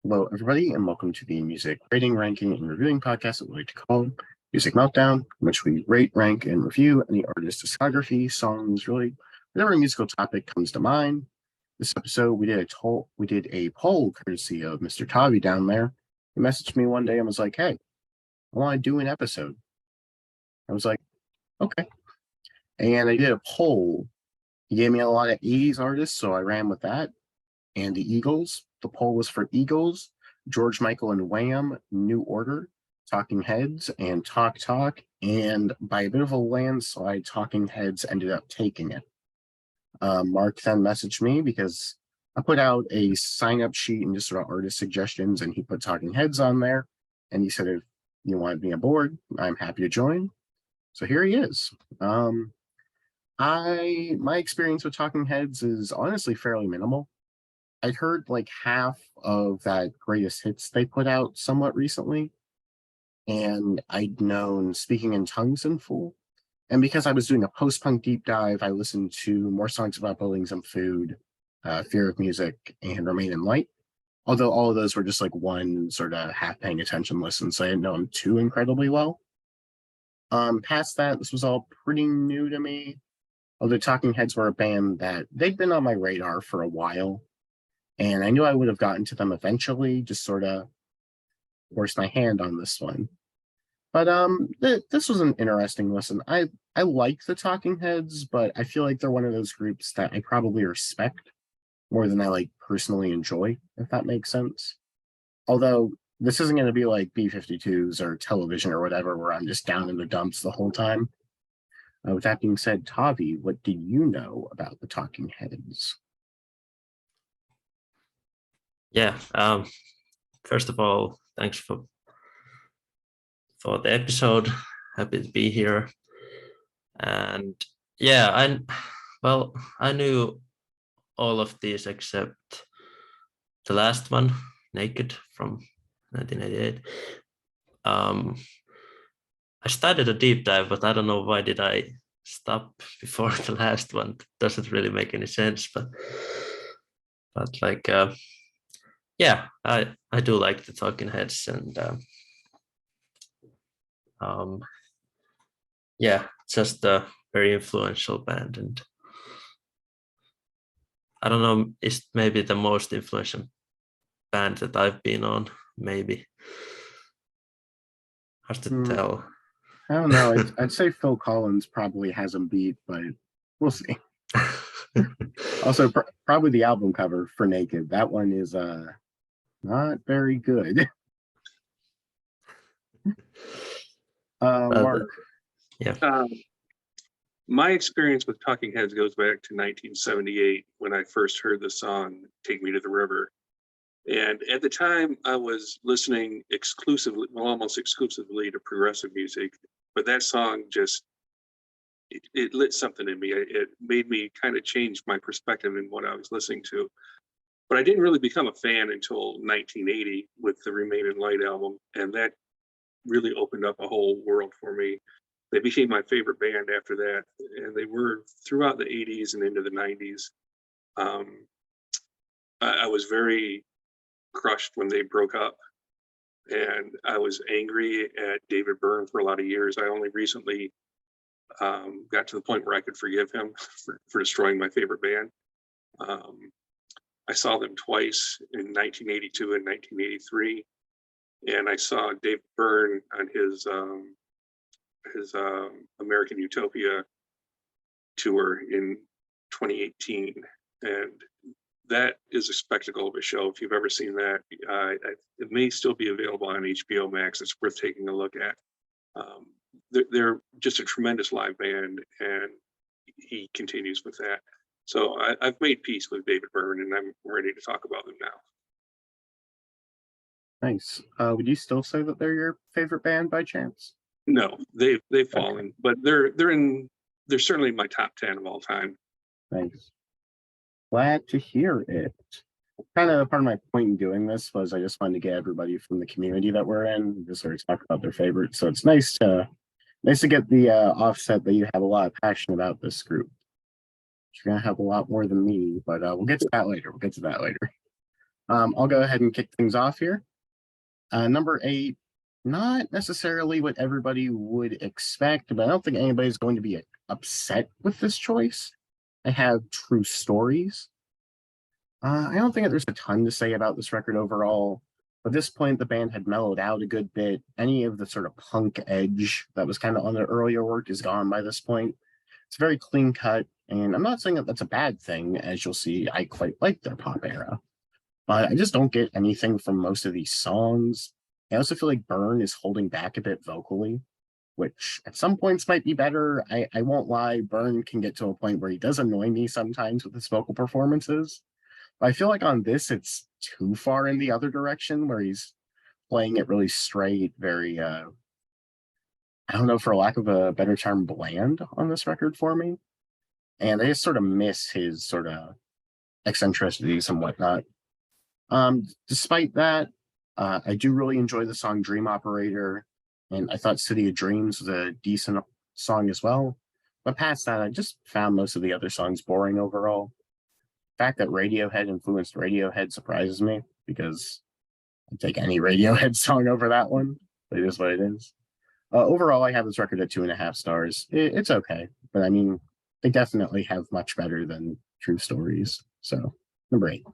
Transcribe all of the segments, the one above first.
Hello, everybody, and welcome to the music rating, ranking, and reviewing podcast that we like to call Music Meltdown, in which we rate, rank, and review any artist's discography, songs, really whatever musical topic comes to mind. This episode, we did a poll courtesy of Mr. Tavi down there. He messaged me one day and was like, "Hey, I want to do an episode." I was like, "Okay," and I did a poll. He gave me a lot of 80s artists, so I ran with that. And the Eagles. The poll was for Eagles, George Michael and Wham, New Order, Talking Heads, and Talk Talk. And by a bit of a landslide, Talking Heads ended up taking it. Mark then messaged me because I put out a sign-up sheet and just sort of artist suggestions, and he put Talking Heads on there. And he said, if you want me aboard, I'm happy to join. So here he is. My experience with Talking Heads is honestly fairly minimal. I'd heard like half of that greatest hits they put out somewhat recently, and I'd known Speaking in Tongues in full. And because I was doing a post-punk deep dive, I listened to more songs about buildings and food, Fear of Music, and Remain in Light. Although all of those were just like one sort of half paying attention listen, so I didn't know them too incredibly well. Past that, this was all pretty new to me. Although Talking Heads were a band that they'd been on my radar for a while. And I knew I would have gotten to them eventually, just sort of forced my hand on this one. But this was an interesting listen. I like the Talking Heads, but I feel like they're one of those groups that I probably respect more than I like personally enjoy, if that makes sense. Although this isn't going to be like B-52s or Television or whatever, where I'm just down in the dumps the whole time. With that being said, Tavi, what do you know about the Talking Heads? Yeah. First of all, thanks for the episode. Happy to be here. And yeah, I knew all of these except the last one, Naked from 1988. I started a deep dive, but I don't know why did I stop before the last one. It doesn't really make any sense, but like yeah, I do like the Talking Heads, and yeah, just a very influential band, and I don't know, it's maybe the most influential band that I've been on, maybe. Hard to tell. I don't know. I'd say Phil Collins probably has them beat, but we'll see. Also, probably the album cover for Naked. That one is not very good. Mark. Yeah. My experience with Talking Heads goes back to 1978 when I first heard the song Take Me to the River. And at the time I was listening exclusively, well, almost exclusively to progressive music, but that song just, it lit something in me. It made me kind of change my perspective in what I was listening to. But I didn't really become a fan until 1980 with the Remain in Light album. And that really opened up a whole world for me. They became my favorite band after that. And they were throughout the 80s and into the 90s. I was very crushed when they broke up. And I was angry at David Byrne for a lot of years. I only recently got to the point where I could forgive him for destroying my favorite band. I saw them twice in 1982 and 1983, and I saw David Byrne on his American Utopia tour in 2018, and that is a spectacle of a show. If you've ever seen that, it may still be available on HBO Max. It's worth taking a look at. They're just a tremendous live band, and he continues with that. So I've made peace with David Byrne, and I'm ready to talk about them now. Nice. Would you still say that they're your favorite band by chance? No, they've fallen, but they're certainly in my top 10 of all time. Thanks. Glad to hear it. Kind of part of my point in doing this was I just wanted to get everybody from the community that we're in to sort of talk about their favorites. So it's nice to get the offset that you have a lot of passion about this group. You're gonna have a lot more than me, but we'll get to that later. I'll go ahead and kick things off here. Number 8, not necessarily what everybody would expect, but I don't think anybody's going to be upset with this choice. I have True Stories. I don't think that there's a ton to say about this record overall. At this point, the band had mellowed out a good bit. Any of the sort of punk edge that was kind of on their earlier work is gone by this point. It's very clean cut, and I'm not saying that that's a bad thing. As you'll see, I quite like their pop era, but I just don't get anything from most of these songs. I also feel like Burn is holding back a bit vocally, which at some points might be better. I won't lie, Burn can get to a point where he does annoy me sometimes with his vocal performances. But I feel like on this, it's too far in the other direction where he's playing it really straight, very, I don't know, for lack of a better term, bland on this record for me. And I just sort of miss his sort of eccentricities and whatnot. Despite that, I do really enjoy the song Dream Operator, and I thought City of Dreams was a decent song as well. But past that, I just found most of the other songs boring overall. The fact that Radiohead influenced Radiohead surprises me because I'd take any Radiohead song over that one. But it is what it is. Overall, I have this record at 2.5 stars. It's okay, but I mean, they definitely have much better than True Stories. So, number 8.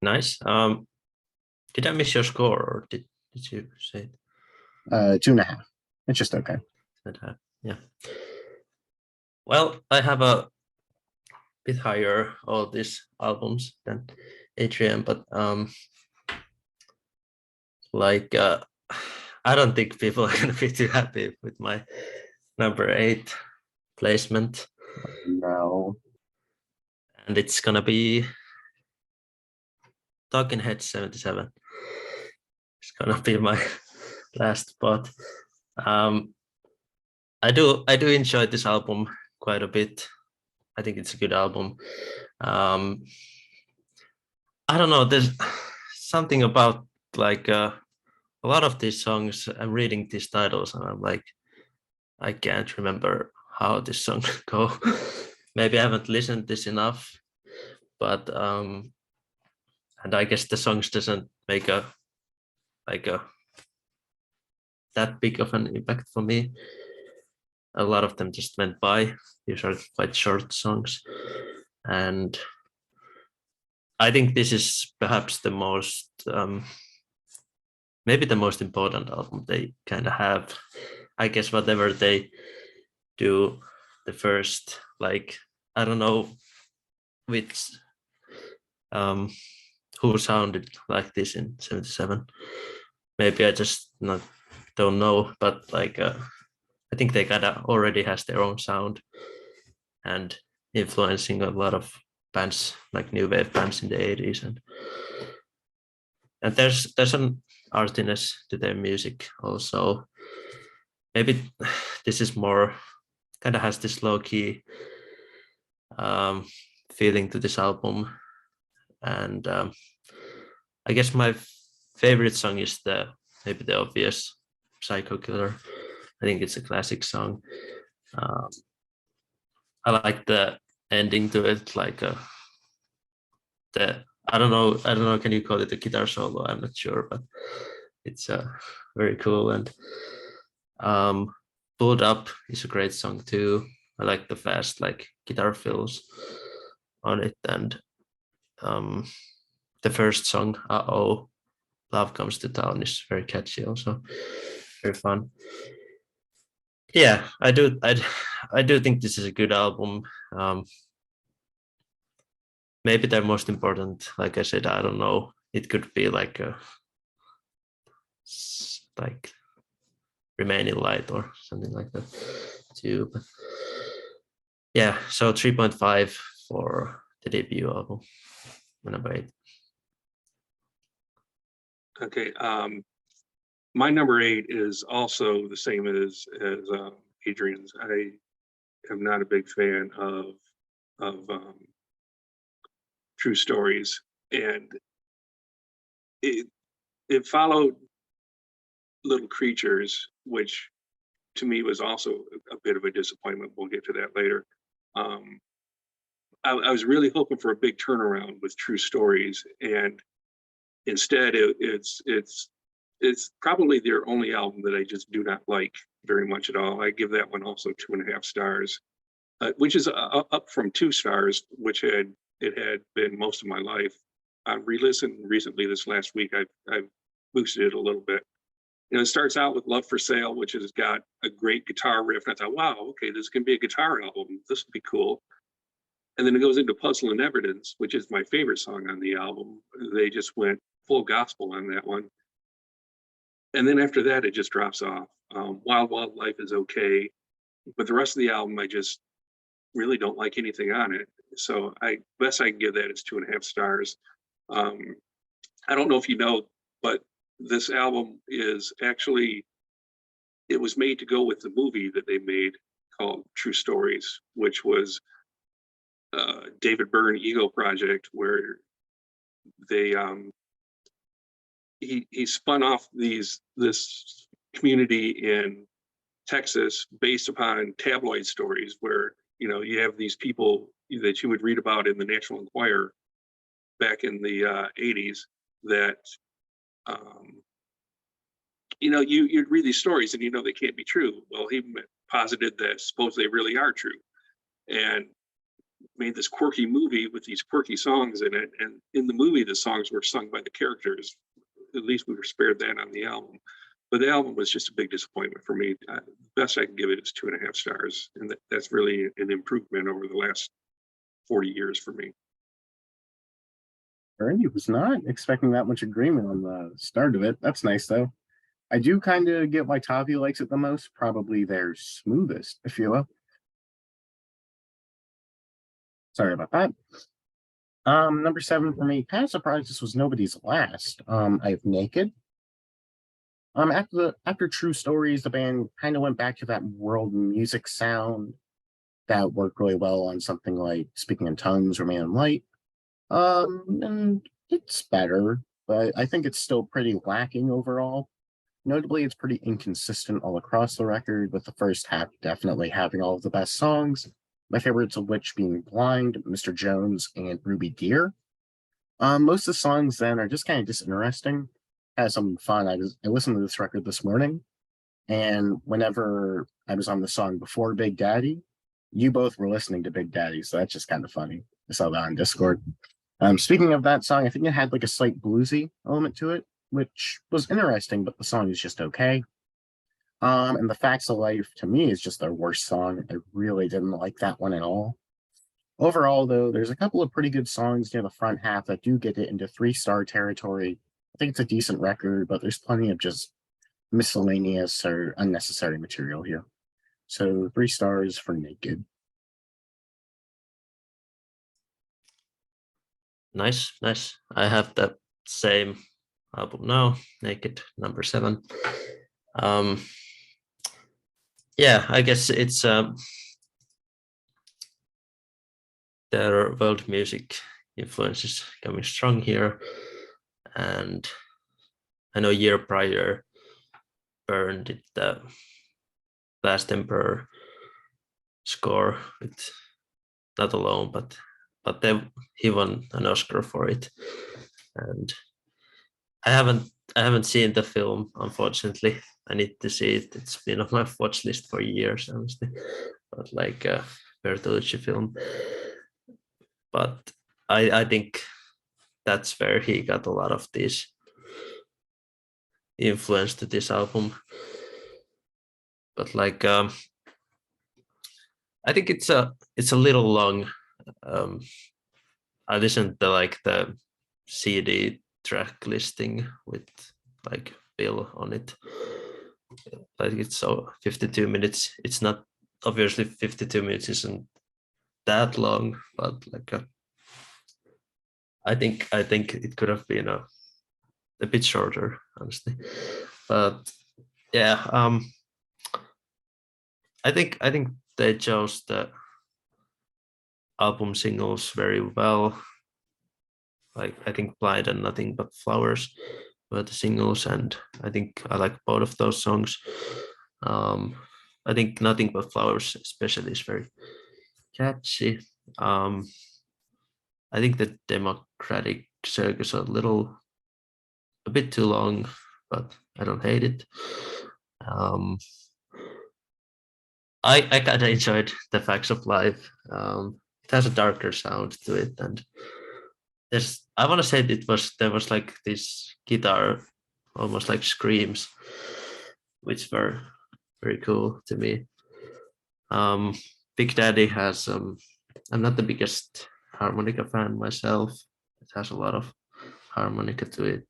Nice. Did I miss your score, or did you say 2.5. It's just okay. that? Yeah. Well, I have a bit higher all these albums than Adrian, but I don't think people are gonna be too happy with my number 8 placement. No. And it's gonna be Talking Heads 77. It's gonna be my last spot. I do enjoy this album quite a bit. I think it's a good album. I don't know, there's something about like a lot of these songs. I'm reading these titles and I'm like, I can't remember how this song go. Maybe I haven't listened this enough, but and I guess the songs doesn't make a that big of an impact for me. A lot of them just went by. These are quite short songs, and I think this is perhaps the most maybe the most important album they kind of have. I guess whatever they do, the first, like, I don't know which who sounded like this in 77. Maybe I just don't know, but like I think they kind of already has their own sound and influencing a lot of bands, like new wave bands in the 80s, and there's an artiness to their music also. Maybe this is more kind of has this low-key feeling to this album, and I guess my favorite song is maybe the obvious Psycho Killer. I think it's a classic song. I like the ending to it, like I don't know, can you call it a guitar solo? I'm not sure, but it's very cool. And Pulled Up is a great song too. I like the fast like guitar fills on it, and the first song, Uh-Oh, Love Comes to Town, is very catchy also, very fun. Yeah, I do think this is a good album. Maybe their most important, like I said, I don't know, it could be like Remain in Light or something like that too. But yeah, so 3.5 for the debut album, number 8. Okay, my number 8 is also the same as Adrian's. I am not a big fan of True Stories, and it followed Little Creatures, which to me was also a bit of a disappointment. We'll get to that later. I was really hoping for a big turnaround with True Stories, and instead it's probably their only album that I just do not like very much at all. I give that one also 2.5 stars, which is up from 2 stars, which it had been most of my life. I re-listened recently this last week. I've boosted it a little bit. You know, it starts out with Love for Sale, which has got a great guitar riff. And I thought, wow, okay, this can be a guitar album. This would be cool. And then it goes into Puzzle and Evidence, which is my favorite song on the album. They just went full gospel on that one. And then after that, it just drops off. Wild Wild Life is okay, but the rest of the album, I just really don't like anything on it. So best I can give that is 2.5 stars. I don't know if you know, but this album is actually, it was made to go with the movie that they made called True Stories, which was David Byrne ego project, where they he spun off this community in Texas based upon tabloid stories, where you have these people that you would read about in the National Enquirer back in the 80s that you'd read these stories and they can't be true. Well, he posited that suppose they really are true, and made this quirky movie with these quirky songs in it. And in the movie, the songs were sung by the characters. At least we were spared that on the album. But the album was just a big disappointment for me. The best I can give it is 2.5 stars. And that's really an improvement over the last 40 years for me. Bernie was not expecting that much agreement on the start of it. That's nice, though. I do kind of get why Tavi likes it the most. Probably their smoothest, if you will. Sorry about that. Number 7 for me, kind of surprised this was nobody's last. I have Naked. After True Stories, the band kind of went back to that world music sound that worked really well on something like Speaking in Tongues or Man in Light. And it's better, but I think it's still pretty lacking overall. Notably, it's pretty inconsistent all across the record, with the first half definitely having all of the best songs, my favorites of which being Blind, Mr. Jones, and Ruby Deer. Most of the songs then are just kind of disinteresting. Had some fun. I listened to this record this morning, and whenever I was on the song before Big Daddy, you both were listening to Big Daddy, so that's just kind of funny. I saw that on Discord. Speaking of that song, I think it had like a slight bluesy element to it, which was interesting, but the song is just okay. And The Facts of Life, to me, is just their worst song. I really didn't like that one at all. Overall, though, there's a couple of pretty good songs near the front half that do get it into 3-star territory. I think it's a decent record, but there's plenty of just miscellaneous or unnecessary material here. So 3 stars for Naked. Nice. I have that same album now, Naked, number 7. Yeah, I guess it's their world music influence is coming strong here, and I know year prior Byrne did the Last Emperor score with Not Alone, but he won an Oscar for it, and I haven't seen the film, unfortunately. I need to see it. It's been on my watch list for years, honestly. But like a Bertolucci film. But I think that's where he got a lot of this influence to this album. But like I think it's a little long. I listened to like the CD track listing with like Bill on it. Like it's so 52 minutes. It's not, obviously 52 minutes isn't that long, but like I think it could have been a bit shorter, honestly. But yeah, I think they chose the album singles very well. Like I think Blind and Nothing But Flowers were the singles, and I think I like both of those songs. I think Nothing But Flowers especially is very catchy. I think the Democratic Circus a bit too long, but I don't hate it. I kind of enjoyed the Facts of Life. It has a darker sound to it, and I want to say there was like this guitar, almost like screams, which were very cool to me. Big Daddy has I'm not the biggest harmonica fan myself. It has a lot of harmonica to it,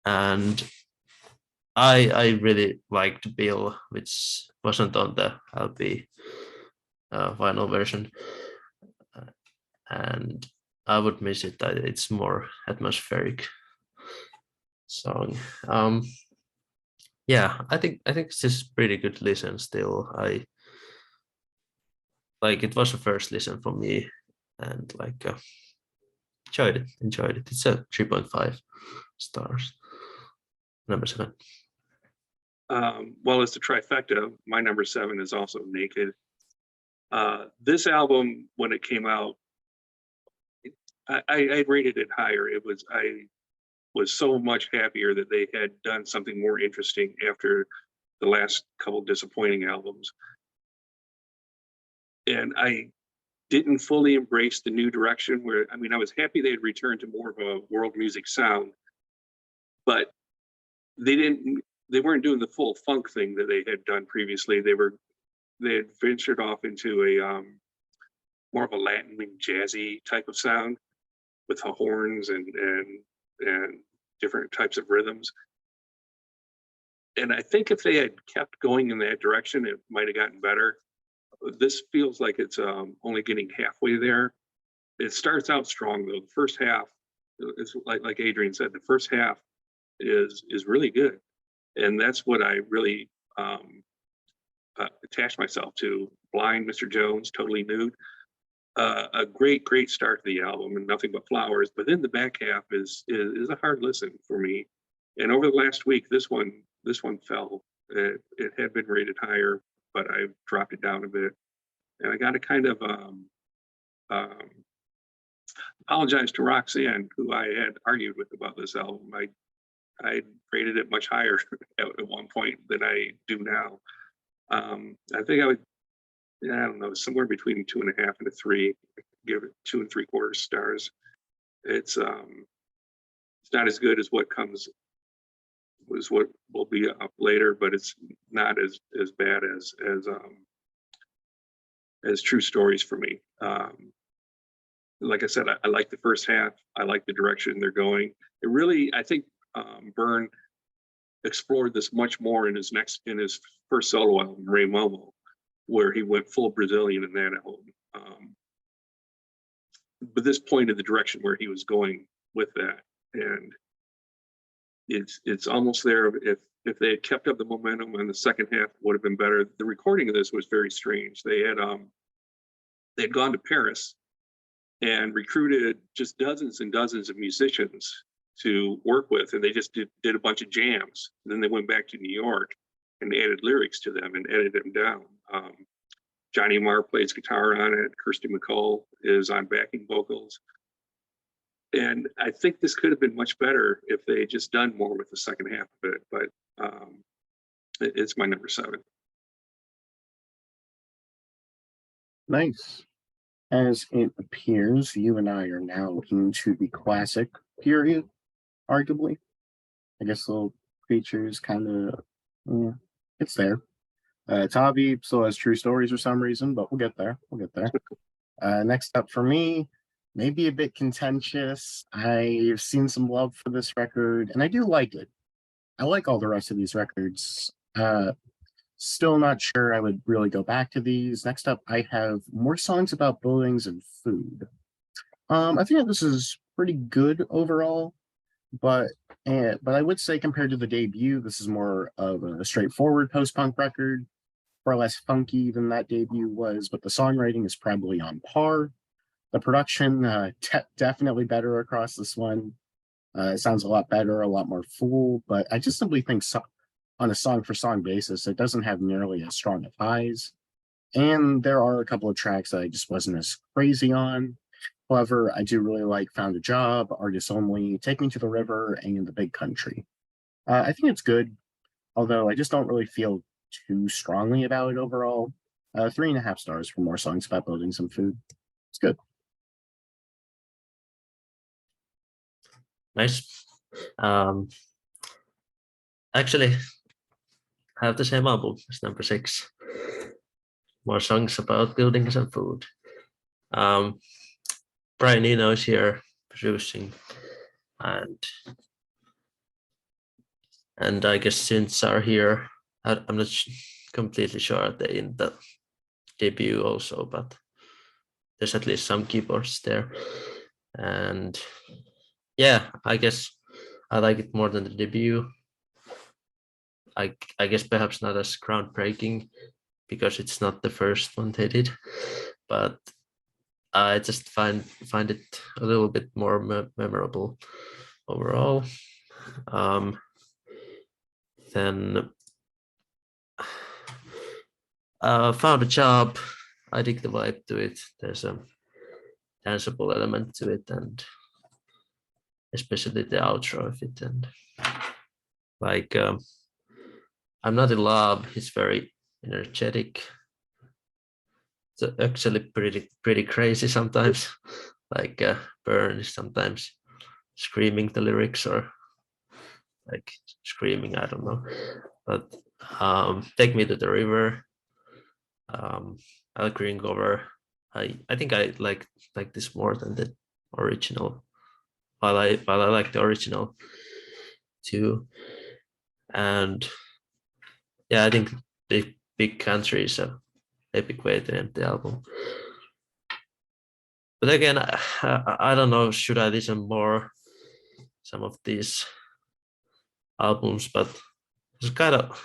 and I really liked Bill, which wasn't on the LP vinyl version, and I would miss it. It's more atmospheric song. Yeah, I think this is pretty good listen still. I like it was a first listen for me, and like enjoyed it. It's a 3.5 stars. Number 7. Well, it's the trifecta. My number 7 is also Naked. This album, when it came out, I rated it higher. I was so much happier that they had done something more interesting after the last couple disappointing albums. And I didn't fully embrace the new direction where, I mean, I was happy they had returned to more of a world music sound, but they weren't doing the full funk thing that they had done previously. They had ventured off into a more of a Latin jazzy type of sound with the horns and different types of rhythms. And I think if they had kept going in that direction, it might have gotten better. This feels like it's only getting halfway there. It starts out strong though. The first half, it's like Adrian said, the first half is really good, and that's what I really attached myself to. Blind Mr. Jones, Totally Nude, a great start to the album, and Nothing But Flowers. But then the back half is a hard listen for me. And over the last week, this one fell. It had been rated higher, but I dropped it down a bit. And I got to kind of apologize to Roxanne, who I had argued with about this album. I rated it much higher at one point than I do now. I think I don't know, somewhere between 2.5 and a 3. Give it 2 3/4 stars. It's not as good as what will be up later, but it's not as bad as True Stories for me. Like I said, I like the first half. I like the direction they're going. It really, I think Byrne explored this much more in his first solo album, Ray Momo, where he went full Brazilian in that album. But this pointed the direction where he was going with that, and it's almost there. If they had kept up the momentum, and the second half would have been better. The recording of this was very strange. They had gone to Paris and recruited just dozens and dozens of musicians to work with, and they just did a bunch of jams. And then they went back to New York and added lyrics to them and edited them down. Johnny Marr plays guitar on it. Kirsty MacColl is on backing vocals. And I think this could have been much better if they had just done more with the second half of it, but it's my number 7. Nice. As it appears, you and I are now into the classic period, arguably. I guess Little Creatures kind of, it's there. Tavi still has True Stories for some reason, but we'll get there. Next up for me, maybe a bit contentious. I've seen some love for this record, and I do like it. I like all the rest of these records. Still not sure I would really go back to these. Next up, I have More Songs About Buildings and Food. I think this is pretty good overall, but I would say compared to the debut, this is more of a straightforward post-punk record, far less funky than that debut was, but the songwriting is probably on par. The production, definitely better across this one. It sounds a lot better, a lot more full, but I just simply think on a song-for-song basis, it doesn't have nearly as strong of highs. And there are a couple of tracks that I just wasn't as crazy on. However, I do really like Found a Job, Artists Only, Take Me to the River, and The Big Country. I think it's good, although I just don't really feel too strongly about it overall. 3.5 stars for more songs about building some food. It's good. Nice. Actually, I have the same album as number 6. More songs about building some food. Brian Eno is here producing, and I guess synths are here. I'm not completely sure they in the debut also, but there's at least some keyboards there. And yeah, I guess I like it more than the debut. I guess perhaps not as groundbreaking because it's not the first one they did, but I just find it a little bit more memorable overall. Then Found a Job. I dig the vibe to it. There's a danceable element to it, and especially the outro of it. And like, I'm Not in Love. It's very energetic. It's actually pretty crazy sometimes. Like Burn is sometimes screaming the lyrics or like screaming. I don't know, but Take Me to the River. Al Green cover. I think I like this more than the original. While I like the original too, and yeah, I think the Big Country is a epic way to end the album. But again, I don't know. Should I listen more some of these albums? But it's kind of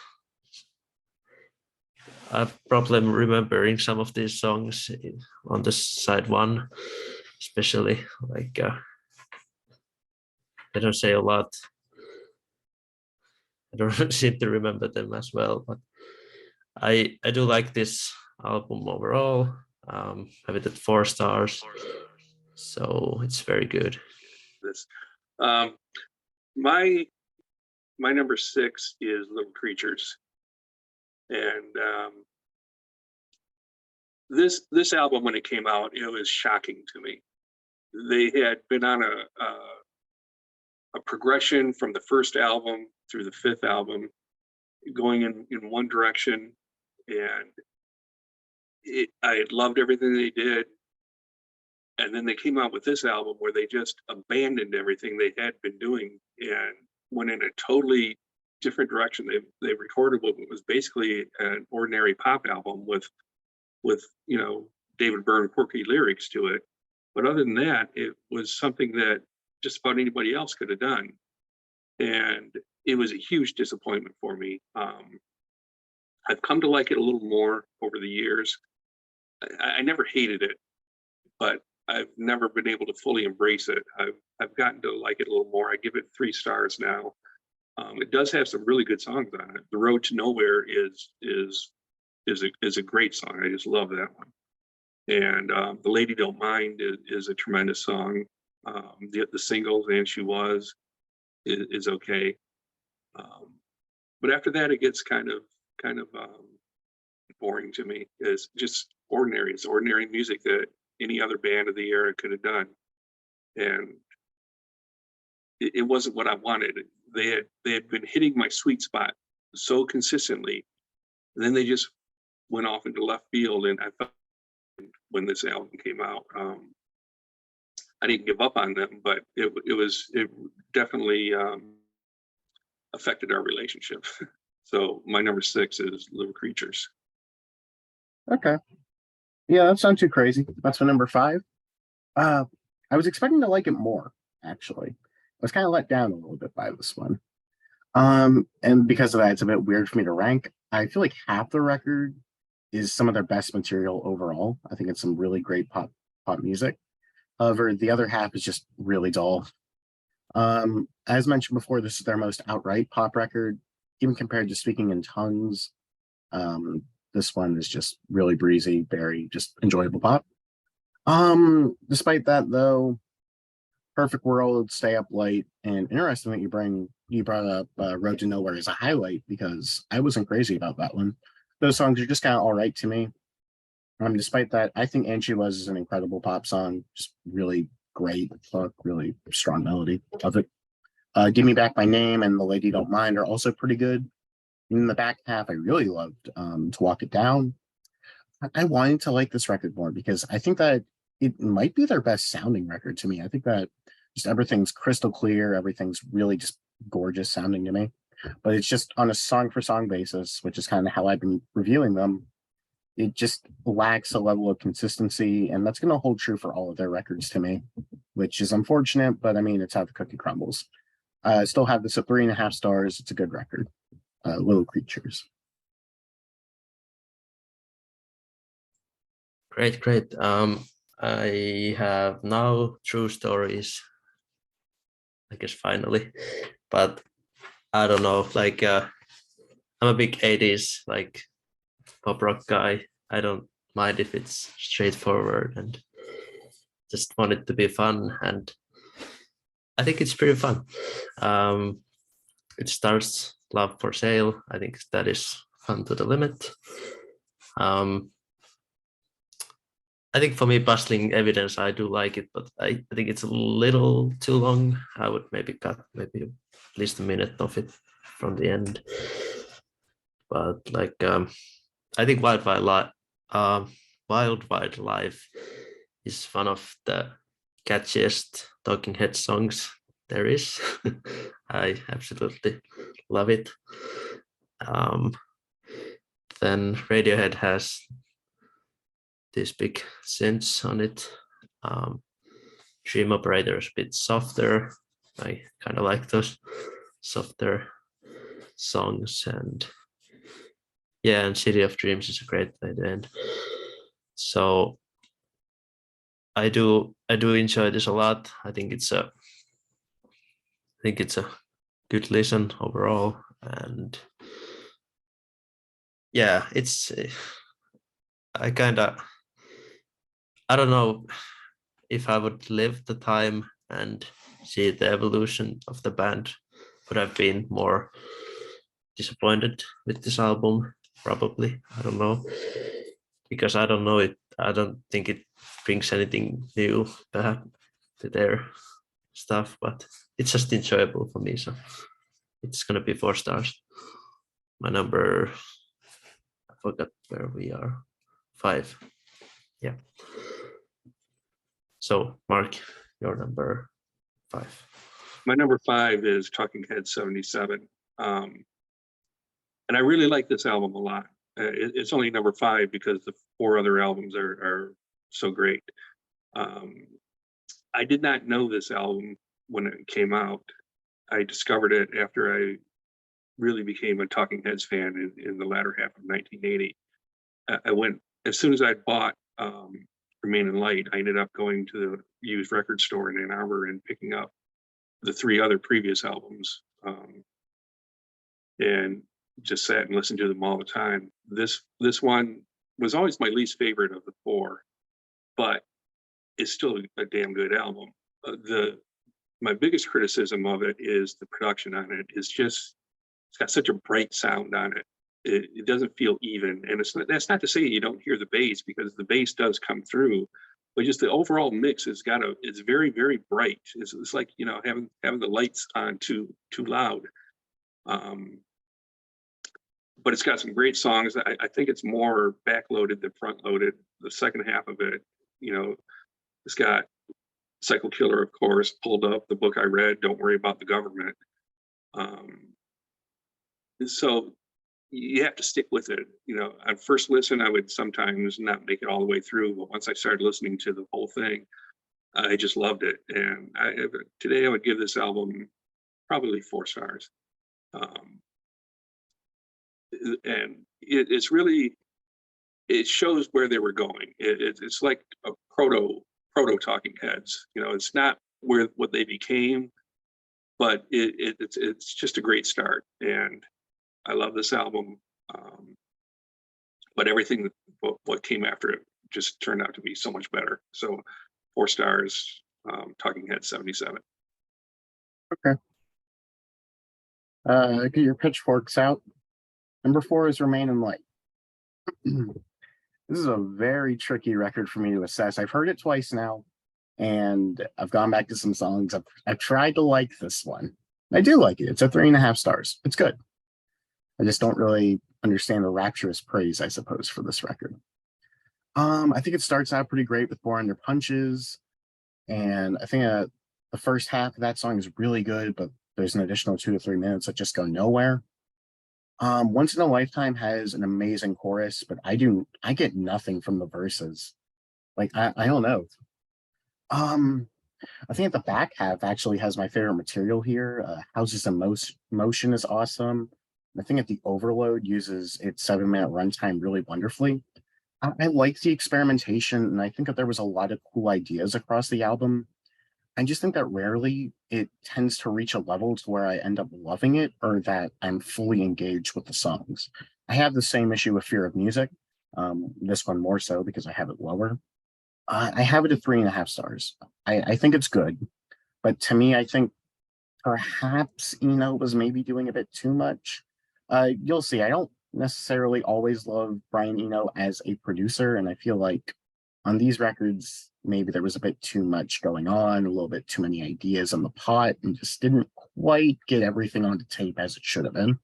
I have problem remembering some of these songs on the side one, especially like they don't say a lot. I don't seem to remember them as well, but I do like this album overall. Have it at 4 stars, so it's very good. This, my number 6 is Little Creatures, and this album, when it came out, it was shocking to me. They had been on a progression from the first album through the 5th album, going in one direction, and I had loved everything they did. And then they came out with this album where they just abandoned everything they had been doing and went in a totally different direction. They recorded what was basically an ordinary pop album with David Byrne quirky lyrics to it. But other than that, it was something that just about anybody else could have done. And it was a huge disappointment for me. I've come to like it a little more over the years. I never hated it, but I've never been able to fully embrace it. I've gotten to like it a little more. I give it 3 stars now. It does have some really good songs on it. The Road to Nowhere is a great song. I just love that one. And The Lady Don't Mind is a tremendous song. The singles, And She Was, is okay. But after that, it gets kind of boring to me. It's just ordinary. It's ordinary music that any other band of the era could have done, and it wasn't what I wanted. They had been hitting my sweet spot so consistently, and then they just went off into left field. And I felt when this album came out, I didn't give up on them, but it definitely affected our relationship. So my number 6 is Little Creatures. Okay. Yeah, that's not too crazy. That's my number 5. I was expecting to like it more, actually. I was kind of let down a little bit by this one. And because of that, it's a bit weird for me to rank. I feel like half the record is some of their best material overall. I think it's some really great pop music. However, the other half is just really dull. As mentioned before, this is their most outright pop record, even compared to Speaking in Tongues. This one is just really breezy, very just enjoyable pop. Despite that though, Perfect World, Stay Up Late, and interesting that you brought up Road to Nowhere as a highlight because I wasn't crazy about that one. Those songs are just kind of all right to me. Despite that, I think Angie Was is an incredible pop song, just really great hook, really strong melody of it. Give Me Back My Name and The Lady Don't Mind are also pretty good. In the back half, I really loved To Walk It Down. I wanted to like this record more because I think that it might be their best sounding record to me. I think that just everything's crystal clear, everything's really just gorgeous sounding to me. But it's just on a song for song basis, which is kind of how I've been reviewing them. It just lacks a level of consistency, and that's going to hold true for all of their records to me, which is unfortunate. But I mean, it's how the cookie crumbles. I still have this at 3.5 stars. It's a good record. Little Creatures. Great, great. I have now True Stories, I guess finally, but I don't know. Like, I'm a big '80s like pop rock guy. I don't mind if it's straightforward and just want it to be fun, and I think it's pretty fun. It starts Love for Sale. I think that is fun to the limit. I think for me, Bustling Evidence, I do like it, but I think it's a little too long. I would maybe cut maybe at least a minute of it from the end. But like, I think Wild Wild Life is one of the catchiest Talking Head songs there is. I absolutely love it. Then Radiohead has these big synths on it. Dream Operator is a bit softer. I kind of like those softer songs, and yeah, and City of Dreams is a great at the end. So I do enjoy this a lot. I think it's a good listen overall, and yeah, it's I don't know if I would live the time and see the evolution of the band, would have been more disappointed with this album, probably. I don't know, because I don't know it. I don't think it brings anything new back to their stuff, but it's just enjoyable for me. So it's gonna be 4 stars. My number, I forgot where we are. 5. Yeah. So Mark, your number 5. My number 5 is Talking Heads 77. And I really like this album a lot. It's only number 5 because the 4 other albums are so great. I did not know this album when it came out. I discovered it after I really became a Talking Heads fan in the latter half of 1980. I went, as soon as I bought Remain in Light, I ended up going to the used record store in Ann Arbor and picking up the 3 other previous albums, and just sat and listened to them all the time. This one was always my least favorite of the 4, but it's still a damn good album. My biggest criticism of it is the production on it. It's got such a bright sound on it. It doesn't feel even, and that's not to say you don't hear the bass, because the bass does come through, but just the overall mix it's very, very bright. It's like, you know, having the lights on too loud. But it's got some great songs. I think it's more backloaded than front loaded. The second half of it, you know, it's got Psycho Killer, of course, Pulled Up, the book I read, Don't Worry About the Government. So you have to stick with it. You know, on first listen, I would sometimes not make it all the way through, but once I started listening to the whole thing, I just loved it. And today I would give this album probably 4 stars. And it's really, it shows where they were going. It's like a proto Talking Heads. You know, it's not what they became, but it's just a great start. And I love this album, but everything what came after it just turned out to be so much better. So 4 stars, Talking Heads 77. Okay. Get your pitchforks out. Number 4 is Remain in Light. This is a very tricky record for me to assess. I've heard it twice now, and I've gone back to some songs. I've tried to like this one. I do like it. It's a 3.5 stars. It's good. I just don't really understand the rapturous praise, I suppose, for this record. I think it starts out pretty great with Born Under Punches, and I think the first half of that song is really good, but there's an additional 2 to 3 minutes that just go nowhere. Once in a Lifetime has an amazing chorus, but I get nothing from the verses. Like I don't know. I think the back half actually has my favorite material here. Houses in Motion is awesome. I think the Overload uses its 7-minute runtime really wonderfully. I like the experimentation, and I think that there was a lot of cool ideas across the album. I just think that rarely it tends to reach a level to where I end up loving it or that I'm fully engaged with the songs. I have the same issue with Fear of Music. This one more so because I have it lower. I have it at 3.5 stars. I think it's good, but to me, I think perhaps Eno was maybe doing a bit too much. You'll see. I don't necessarily always love Brian Eno as a producer, and I feel like on these records, maybe there was a bit too much going on, a little bit too many ideas on the pot, and just didn't quite get everything onto tape as it should have been.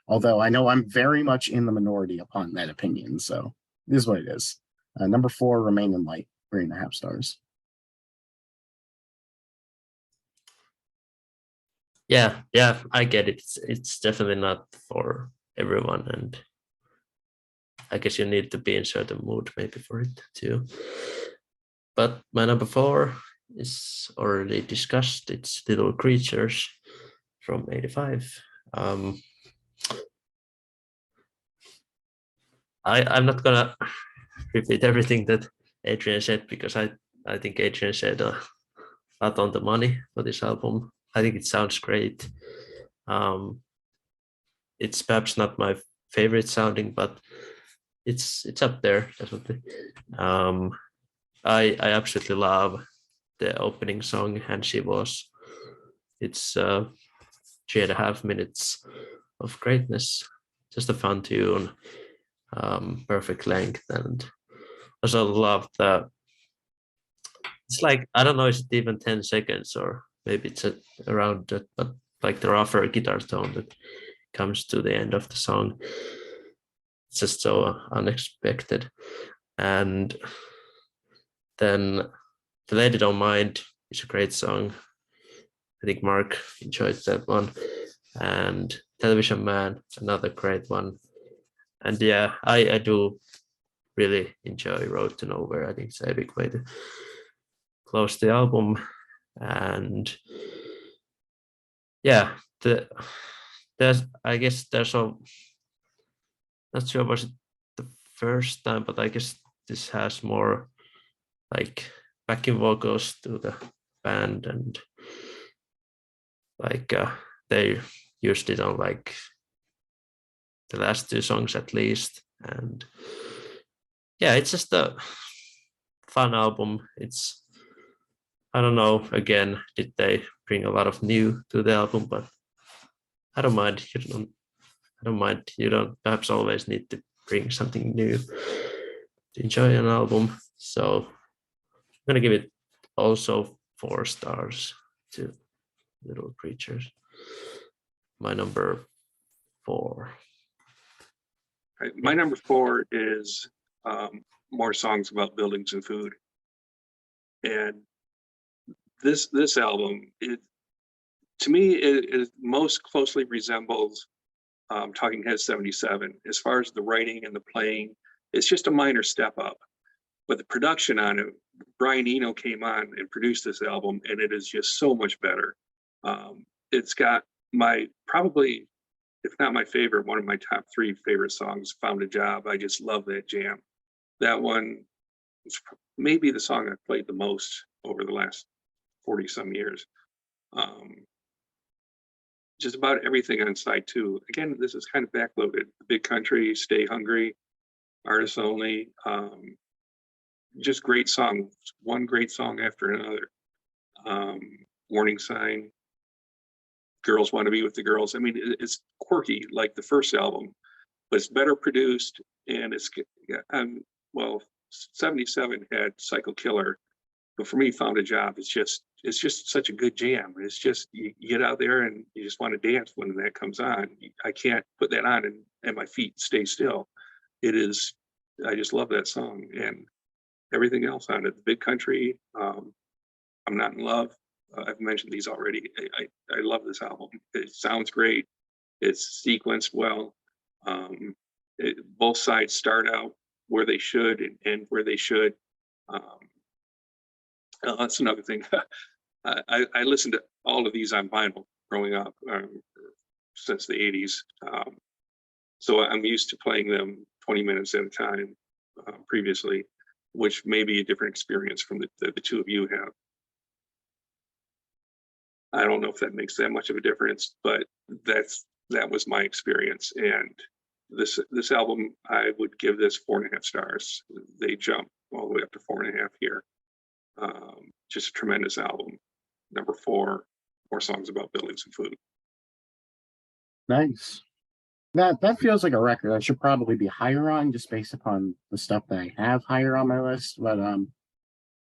Although I know I'm very much in the minority upon that opinion, so it is what it is. Number 4, Remain in Light, 3.5 stars. Yeah, I get it. It's definitely not for everyone, and I guess you need to be in certain mood maybe for it too. But my number 4 is already discussed. It's Little Creatures from '85. I'm not gonna repeat everything that Adrian said because I think Adrian said a lot on the money for this album. I think it sounds great. It's perhaps not my favorite sounding, but it's up there definitely. I absolutely love the opening song, and She Was. It's 3.5 minutes of greatness. Just a fun tune, perfect length, and also love the. It's like, I don't know, is it even 10 seconds or maybe it's around that, but like the rougher guitar tone that comes to the end of the song. It's just so unexpected. And then The Lady Don't Mind is a great song. I think Mark enjoyed that one. And Television Man, another great one. And yeah, I do really enjoy Road to Nowhere. I think it's a big way to close the album. And yeah, I guess there's a, not sure was it the first time, but I guess this has more like backing vocals to the band, and like they used it on like the last 2 songs at least. And yeah, it's just a fun album. It's, I don't know, again, did they bring a lot of new to the album, but I don't mind. You don't perhaps always need to bring something new to enjoy an album. So I'm gonna give it also 4 stars to Little Creatures. My number 4. My number 4 is more songs about buildings and food. And this album, to me, it most closely resembles Talking Heads 77. As far as the writing and the playing, it's just a minor step up. But the production on it, Brian Eno came on and produced this album, and it is just so much better. It's got my, probably, if not my favorite, one of my top 3 favorite songs, Found a Job. I just love that jam. That one is maybe the song I've played the most over the last 40 some years. Just about everything on side 2. Again, this is kind of backloaded. Big Country, Stay Hungry, Artists Only. just great songs, one great song after another. Warning Sign, Girls Want to Be with the Girls. I mean, it's quirky like the first album, but it's better produced, and it's well, 77 had Psycho Killer, but for me, Found a Job is just such a good jam. It's just you get out there and you just want to dance when that comes on. I can't put that on and my feet stay still. It is, I just love that song and everything else on it. Big Country, I'm Not in Love. I've mentioned these already. I love this album. It sounds great. It's sequenced well. Both sides start out where they should and end where they should. That's another thing. I listened to all of these on vinyl growing up since the 80s. So I'm used to playing them 20 minutes at a time previously, which may be a different experience from the two of you have. I don't know if that makes that much of a difference, but that was my experience. And this album, I would give this 4.5 stars. They jump all the way up to 4.5 here. Just a tremendous album. Number 4, more songs about buildings and food. Nice. That feels like a record I should probably be higher on, just based upon the stuff that I have higher on my list. But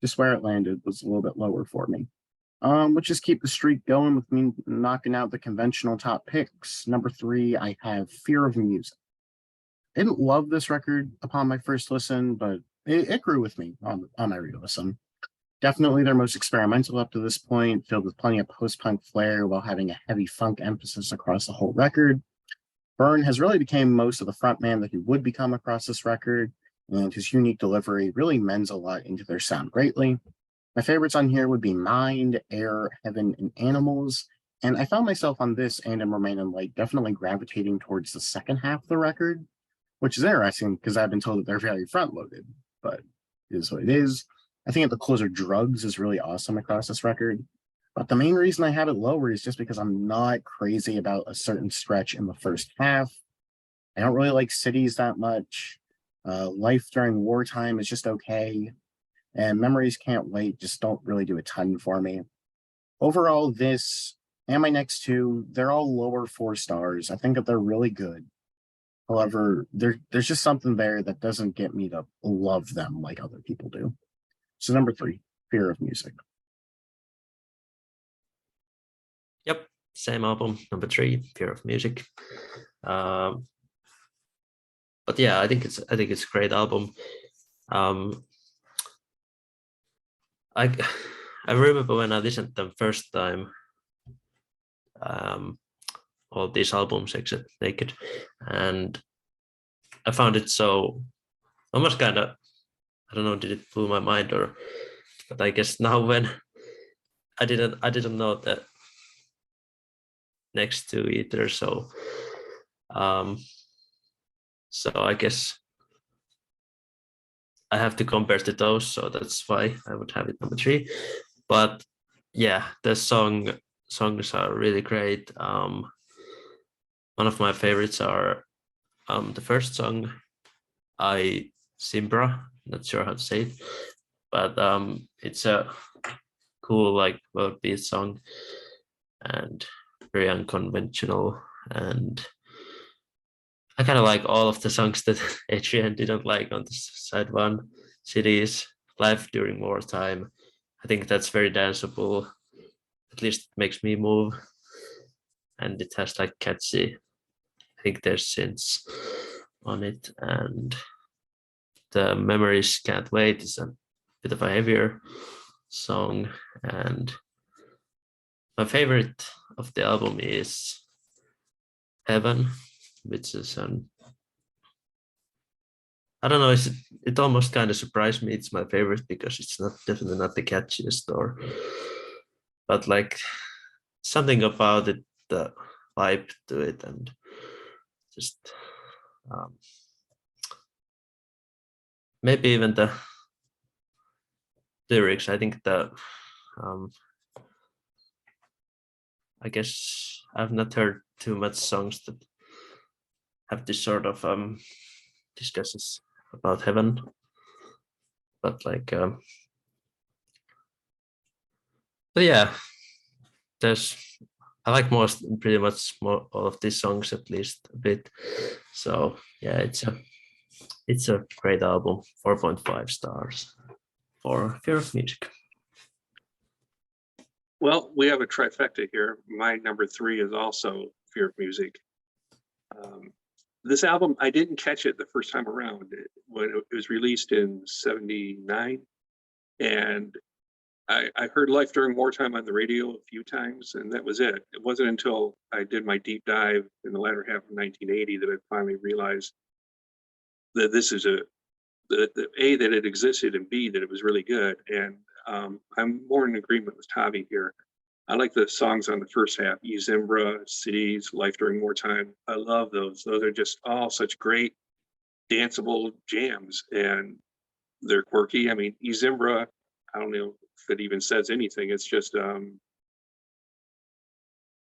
just where it landed was a little bit lower for me. Let's just keep the streak going with me knocking out the conventional top picks. Number 3, I have Fear of Music. I didn't love this record upon my first listen, but it grew with me on my re-listen. Definitely their most experimental up to this point, filled with plenty of post-punk flair while having a heavy funk emphasis across the whole record. Byrne has really become most of the frontman that he would become across this record, and his unique delivery really mends a lot into their sound greatly. My favorites on here would be Mind, Air, Heaven, and Animals, and I found myself on this and in Remain in Light definitely gravitating towards the second half of the record, which is interesting because I've been told that they're very front-loaded, but it is what it is. I think that the closer Drugs is really awesome across this record, but the main reason I have it lower is just because I'm not crazy about a certain stretch in the first half. I don't really like Cities that much. Life During Wartime is just okay, and Memories Can't Wait just don't really do a ton for me. Overall, this and my next two, they're all lower 4 stars. I think that they're really good. However, there's just something there that doesn't get me to love them like other people do. So number 3, Fear of Music. Yep, same album. Number 3, Fear of Music. But yeah, I think it's a great album. I remember when I listened to them first time, all these albums except Naked, and I found it so almost kind of, I don't know, did it blow my mind or, but I guess now when I didn't know that next to either, so I guess I have to compare to those, so that's why I would have it number 3. But yeah, the songs are really great. One of my favorites are the first song, I Simbra, not sure how to say it, but it's a cool, like, world beat song and very unconventional, and I kind of like all of the songs that Adrian didn't like on the side 1. Cities, Life During Wartime, I think that's very danceable, at least it makes me move, and it has like catchy, I think there's synths on it, and the Memories Can't Wait is a bit of a heavier song, and my favorite of the album is Heaven, which is I don't know, it almost kind of surprised me it's my favorite because it's definitely not the catchiest, but like something about it, the vibe to it, and just maybe even the lyrics. I think I guess I've not heard too much songs that have this sort of discussions about heaven. but like, but yeah, there's I like pretty much all of these songs at least a bit. So yeah, it's a great album. 4.5 stars for Fear of Music. Well, we have a trifecta here. My number 3 is also Fear of Music. This album, I didn't catch it the first time around when it was released in '79, and I heard Life During Wartime on the radio a few times, and that was it. It wasn't until I did my deep dive in the latter half of 1980 that I finally realized that this is that it existed, and B, that it was really good. And I'm more in agreement with Tavi here. I like the songs on the first half, Zimbra, Cities, Life During Wartime. I love those. Those are just all such great danceable jams, and they're quirky. I mean, Zimbra, I don't know if it even says anything. It's just